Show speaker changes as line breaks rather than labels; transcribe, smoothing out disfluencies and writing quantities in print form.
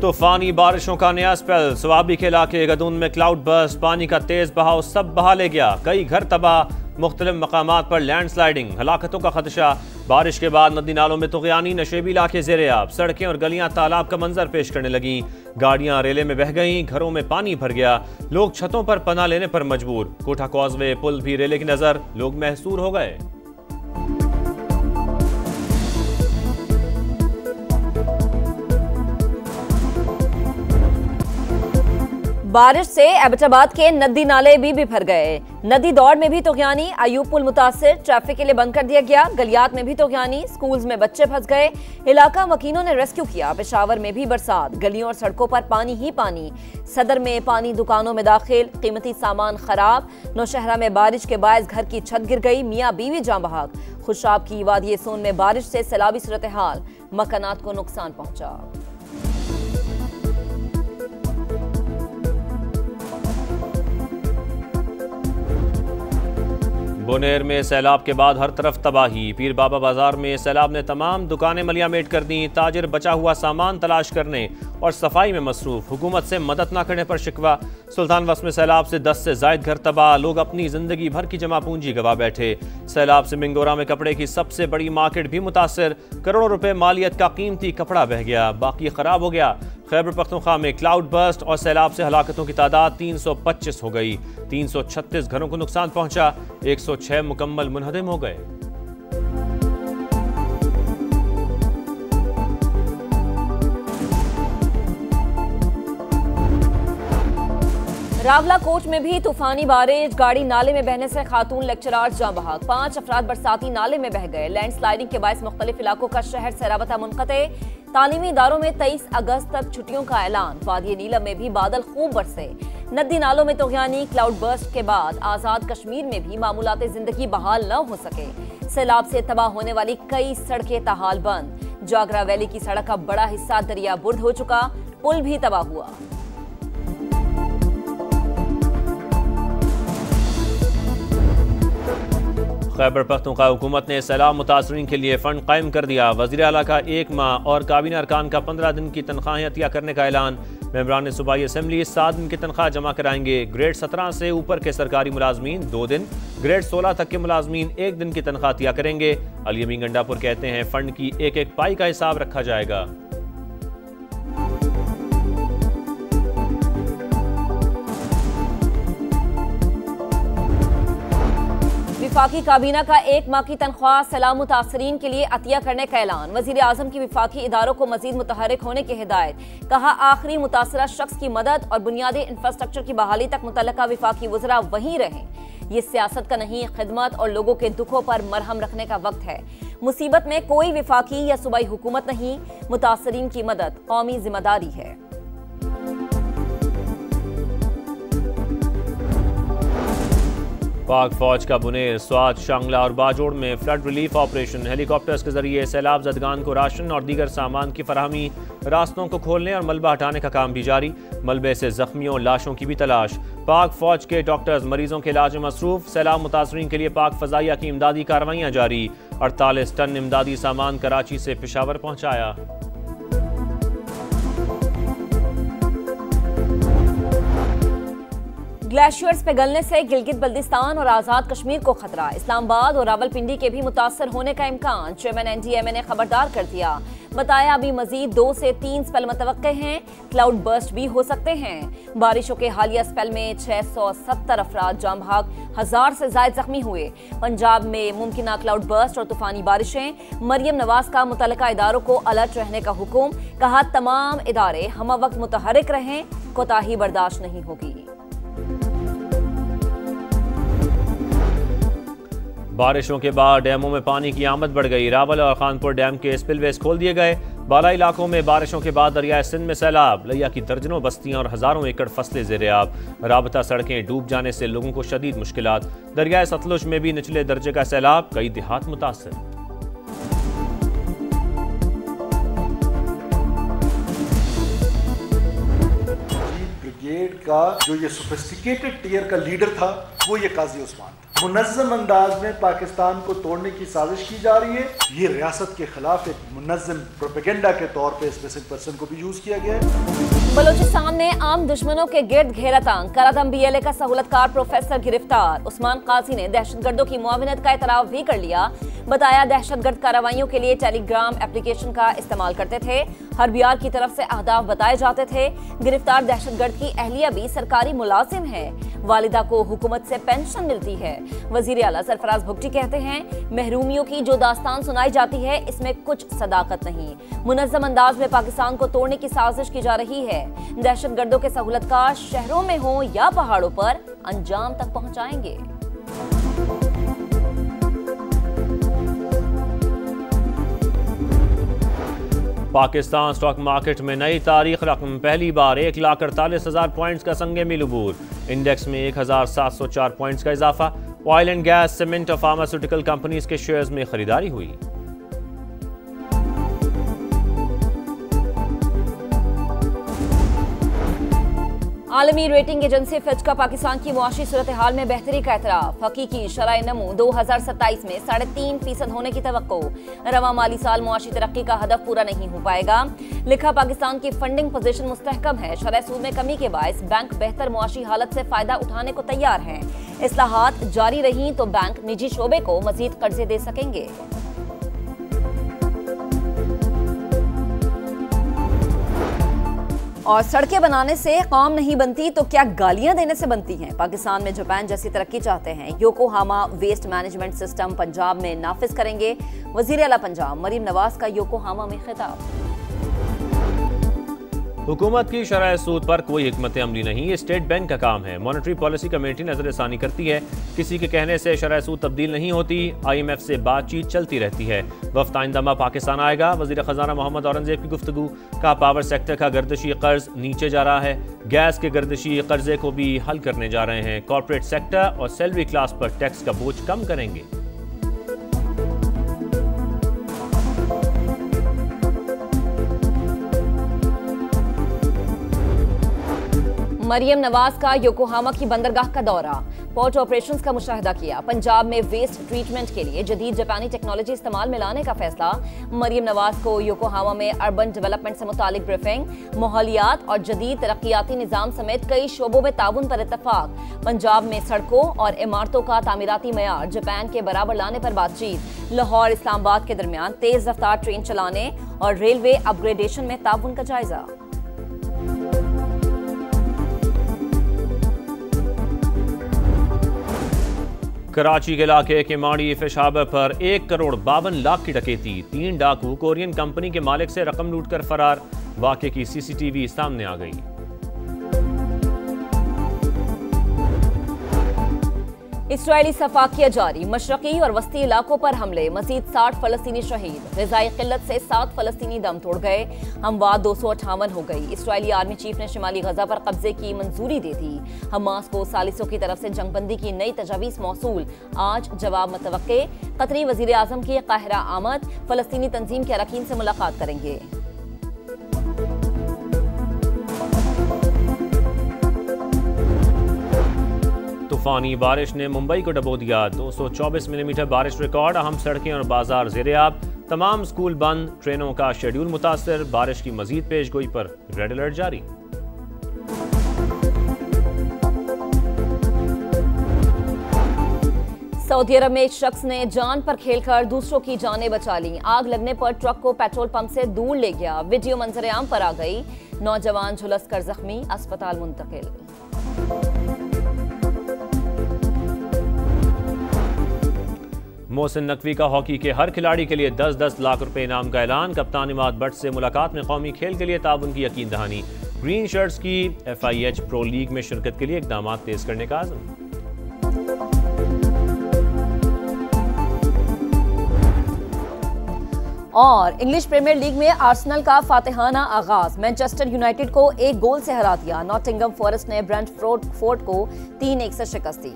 तूफानी बारिशों का नया स्पेल। स्वाबी के इलाके गदून में क्लाउड बर्स्ट, पानी का तेज बहाव सब बहा ले गया। कई घर तबाह, मुख्तलिफ मकामात पर लैंडस्लाइडिंग, हलाकतों का खदशा। बारिश के बाद नदी नालों में तुग़यानी, नशेबी इलाके ज़ेरे आब। सड़कें और गलियां तालाब का मंजर पेश करने लगी। गाड़ियां रेले में बह गईं, घरों में पानी भर गया। लोग छतों पर पनाह लेने पर मजबूर। कोठा कॉजवे पुल भी रेले की नजर, लोग महसूर हो गए।
बारिश से एबटाबाद के नदी नाले भी भर गए। नदी दौड़ में भी तुग़यानी, अयूब पुल मुतासिर, ट्रैफिक के लिए बंद कर दिया गया। गलियात में भी तुग़यानी, स्कूल्स में बच्चे फंस गए। इलाका मकीनों ने रेस्क्यू किया। पेशावर में भी बरसात, गलियों और सड़कों पर पानी ही पानी। सदर में पानी दुकानों में दाखिल, कीमती सामान खराब। नौशहरा में बारिश के बायस घर की छत गिर गई, मियाँ बीवी जाँ बहक। खुशाब की वादी सोन में बारिश से सैलाबी सूरत हाल, मकानात को नुकसान पहुंचा।
बुनेर में सैलाब के बाद हर तरफ तबाही। पीर बाबा बाजार में सैलाब ने तमाम दुकानें मलियामेट कर दी। ताजिर बचा हुआ सामान तलाश करने और सफाई में मसरूफ। हुकूमत से मदद न करने पर शिकवा। सुल्तान बख्श में सैलाब से 10 से जायद घर तबाह। लोग अपनी जिंदगी भर की जमा पूंजी गवा बैठे। सैलाब से मिंगोरा में कपड़े की सबसे बड़ी मार्केट भी मुतासर। करोड़ों रुपए मालियत का कीमती कपड़ा बह गया, बाकी खराब हो गया। खैबर पख्तूनख्वा में क्लाउड बर्स्ट और सैलाब से हलाकतों की तादाद 325 हो गई। 336 घरों को नुकसान पहुंचा। 106 मुकम्मल मुनहदम हो गए।
रावला कोच में भी तूफानी बारिश, गाड़ी नाले में बहने से खातून लेक्चरार जाँ बहक। 5 अफराद बरसाती नाले में बह गए। लैंडस्लाइडिंग के बायस मुख्तलिफ इलाकों का शहर से राबता मुनक़ते। तालीमी इदारों में 23 अगस्त तक छुट्टियों का ऐलान। वादी नीलम में भी बादल खूब बरसे। नदी नालों में तुग़यानी, क्लाउड बर्स्ट के बाद आज़ाद कश्मीर में भी मामूलात जिंदगी बहाल न हो सके। सैलाब से तबाह होने वाली कई सड़कें ताहाल बंद। जागरा वैली की सड़क का बड़ा हिस्सा दरिया बुर्द हो चुका। पुल भी तबाह हुआ।
खैबर पख्तूनख्वा हुकूमत ने सैलाब मुतासरीन के लिए फंड कायम कर दिया। वज़ीर आला का 1 माह और काबीना अरकान का 15 दिन की तनख्वाहें अतिया करने का ऐलान। मेंबरान सूबाई असम्बली 7 दिन की तनख्वाह जमा कराएंगे। ग्रेड 17 से ऊपर के सरकारी मुलाजमीन 2 दिन, ग्रेड 16 तक के मुलाजमीन 1 दिन की तनख्वाह अतिया करेंगे। अली अमीन गंडापुर कहते हैं फंड की एक एक पाई का हिसाब रखा जाएगा।
विफाकी काबीना का 1 माह की तनख्वाह सैलाब मुतासरीन के लिए अतिया करने का ऐलान। वजीर आजम की विफाकी इदारों को मजीद मुतहरिक होने की हिदायत। कहा आखिरी मुतासरा शख्स की मदद और बुनियादी इंफ्रास्ट्रक्चर की बहाली तक मुतल्लका विफाकी वज़रा वहीं रहें। ये सियासत का नहीं, खिदमत और लोगों के दुखों पर मरहम रखने का वक्त है। मुसीबत में कोई विफाकी या सूबाई हुकूमत नहीं, मुतासरीन की मदद कौमी जिम्मेदारी है।
पाक फौज का बुनेर, स्वात, शांगला और बाजोड़ में फ्लड रिलीफ ऑपरेशन। हेलीकॉप्टर्स के जरिए सैलाब ज़दगान को राशन और दीगर सामान की फराहमी। रास्तों को खोलने और मलबा हटाने का काम भी जारी। मलबे से जख्मियों, लाशों की भी तलाश। पाक फौज के डॉक्टर्स मरीजों के इलाज में मसरूफ। सैलाब मुतासरीन के लिए पाक फजाइया की इमदादी कार्रवाइयाँ जारी। 48 टन इमदादी सामान कराची से पेशावर पहुँचाया।
ग्लेशियर्स पिघलने से गिलगित बल्दिस्तान और आज़ाद कश्मीर को खतरा। इस्लामाबाद और रावलपिंडी के भी मुतासर होने का इम्कान। चेयरमैन NDMA ने खबरदार कर दिया। बताया अभी मजीद 2 से 3 स्पेल मुतवक्के हैं। क्लाउड बर्स्ट भी हो सकते हैं। बारिशों के हालिया स्पेल में 670 अफराद जाँ बहक, 1000 से ज्यादा जख्मी हुए। पंजाब में मुमकिन क्लाउड बर्स्ट और तूफानी बारिशें। मरियम नवाज का मुतल्लिका इदारों को अलर्ट रहने का हुक्म। कहा तमाम इदारे हम वक्त मुतहरिक रहें, कोताही बर्दाश्त नहीं होगी।
बारिशों के बाद डैमों में पानी की आमद बढ़ गई। रावल और खानपुर डैम के स्पिलवेज खोल दिए गए। बाला इलाकों में बारिशों के बाद दरियाए सिंध में सैलाब। लिया की दर्जनों बस्तियां और हजारों एकड़ फसलें ज़ेरे आब। राबता सड़कें डूब जाने से लोगों को शदीद मुश्किलात। दरियाए सतलुज में भी निचले दर्जे का सैलाब, कई देहात मुतासर।
ब्रिगेड का जो ये सोफिस्टिकेटेड टीयर का लीडर था वो ये काजी उस्मान था। मुनज़्ज़म अंदाज में पाकिस्तान को तोड़ने की साजिश की जा रही है। ये रियासत के खिलाफ एक मुनज़्ज़म प्रोपेगेंडा के तौर पे इस मिसिंग पर्सन को भी यूज किया गया है।
बलूचिस्तान में आम दुश्मनों के गिर्द घेरा तांग, करादम BLA का सहूलतकार प्रोफेसर गिरफ्तार। उस्मान काजी ने दहशतगर्दों की मुआविनत का एतराफ भी कर लिया। बताया दहशतगर्द कार्रवाइयों के लिए टेलीग्राम एप्लीकेशन का इस्तेमाल करते थे। हरबियार की तरफ से अहदाफ बताए जाते थे। गिरफ्तार दहशतगर्द की अहलिया भी सरकारी मुलाजिम है। वालिदा को हुकूमत से पेंशन मिलती है। वजीर आला सरफराज भुगटी कहते हैं महरूमियों की जो दास्तान सुनाई जाती है इसमें कुछ सदाकत नहीं। मुनज़्ज़म अंदाज में पाकिस्तान को तोड़ने की साजिश की जा रही है। दहशतगर्दों के सहूलतकार शहरों में हो या पहाड़ों पर अंजाम तक पहुंचाएंगे।
पाकिस्तान स्टॉक मार्केट में नई तारीख रकम, पहली बार 1,48,000 पॉइंट्स का संगे मिल अबूर। इंडेक्स में 1,704 पॉइंट्स का इजाफा। ऑयल एंड गैस, सीमेंट और फार्मास्यूटिकल कंपनीज के शेयर्स में खरीदारी हुई।
आलमी रेटिंग एजेंसी फिच का पाकिस्तान की मुआशी सूरत हाल में बेहतरी का एतराफ। हकीकी शरह नमू 2027 में 3.5% होने की तवक्को। रवा माली साल मुआशी तरक्की का हदफ पूरा नहीं हो पाएगा। लिखा पाकिस्तान की फंडिंग पोजीशन मुस्तहकम है। शरह सूद में कमी के बायस बैंक बेहतर मुआशी हालत से फायदा उठाने को तैयार हैं। इस्लाहात जारी रही तो बैंक निजी शोबे को मजीद कर्जे दे सकेंगे। और सड़कें बनाने से कौम नहीं बनती तो क्या गालियां देने से बनती हैं। पाकिस्तान में जापान जैसी तरक्की चाहते हैं। Yokohama waste management system Punjab में नाफिज करेंगे। वजीर आला पंजाब मरीम नवाज का योकोहामा में खिताब।
हुकूमत की शरह सूद पर कोई हिकमत अमली नहीं, ये स्टेट बैंक का काम है। मॉनेटरी पॉलिसी कमेटी नजरसानी करती है। किसी के कहने से शरह सूद तब्दील नहीं होती। IMF से बातचीत चलती रहती है। वफ्द आइंदा पाकिस्तान आएगा। वजीर खजाना मोहम्मद औरंगजेब की गुफ्तगू। का पावर सेक्टर का गर्दिशी कर्ज नीचे जा रहा है। गैस के गर्दिशी कर्जे को भी हल करने जा रहे हैं। कॉर्पोरेट सेक्टर और सैलरी क्लास पर टैक्स का बोझ कम करेंगे।
मरियम नवाज का योकोहामा की बंदरगाह का दौरा। पोर्ट ऑपरेशंस का मुशाहिदा किया। पंजाब में वेस्ट ट्रीटमेंट के लिए जदीद जापानी टेक्नोलॉजी इस्तेमाल में लाने का फैसला। मरियम नवाज को योकोहामा में अर्बन डेवलपमेंट से मुतालिक ब्रीफिंग। माहौलियात और जदीद तरक्याती निज़ाम समेत कई शोबों में ताउन पर इत्तफाक। पंजाब में सड़कों और इमारतों का तामीराती मयार जापान के बराबर लाने पर बातचीत। लाहौर इस्लामाबाद के दरमियान तेज रफ्तार ट्रेन चलाने और रेलवे अपग्रेडेशन में ताउन का जायजा।
कराची के इलाके के माड़ी फिश हार्बर पर 1,52,00,000 की डकैती। 3 डाकू कोरियन कंपनी के मालिक से रकम लूटकर फरार। वाक़े की CCTV सामने आ गई।
इसराइली सफाकिया जारी। मशरकी और वस्ती इलाकों पर हमले। मजीद 60 फलस्तीनी शहीद। ग़िज़ाई किल्लत से 7 फलस्तीनी दम तोड़ गए। हमवार 258 हो गई। इसराइली आर्मी चीफ ने शिमाली गजा पर कब्जे की मंजूरी दे दी। हमास को सालिसों की तरफ से जंगबंदी की नई तजावीज़ मौसूल। आज जवाब मुतवक्के। कतरी वज़ीर आज़म की काहिरा आमद। फलस्तीनी तंजीम के अरकान से मुलाकात करेंगे।
तूफानी बारिश ने मुंबई को डबो दिया। 224 मिलीमीटर बारिश रिकॉर्ड। अहम सड़कें और बाजार ज़ेर-ए-आब। तमाम स्कूल बंद। ट्रेनों का शेड्यूल मुतासर। बारिश की मजीद पेशगोई पर रेड अलर्ट जारी।
सऊदी अरब में एक शख्स ने जान पर खेलकर दूसरों की जानें बचा ली। आग लगने पर ट्रक को पेट्रोल पंप से दूर ले गया। वीडियो मंजर आम पर आ गई। नौजवान झुलस कर जख्मी, अस्पताल मुंतकिल।
मोहसिन नकवी का हॉकी के हर खिलाड़ी के लिए 10-10 लाख रुपए इनाम का ऐलान। कप्तान इमाद भट्ट से मुलाकात में कौमी खेल के लिए ताउन की यकीन दहानी। ग्रीन शर्ट्स की FIH प्रो लीग में शिरकत के लिए इकदाम तेज करने का आज़म।
और इंग्लिश प्रीमियर लीग में आर्सेनल का फातिहाना आगाज। मैनचेस्टर यूनाइटेड को 1 गोल से हरा दिया। नॉटिंघम फॉरेस्ट ने ब्रेंटफोर्ड को 3-1 से शिकस्त दी।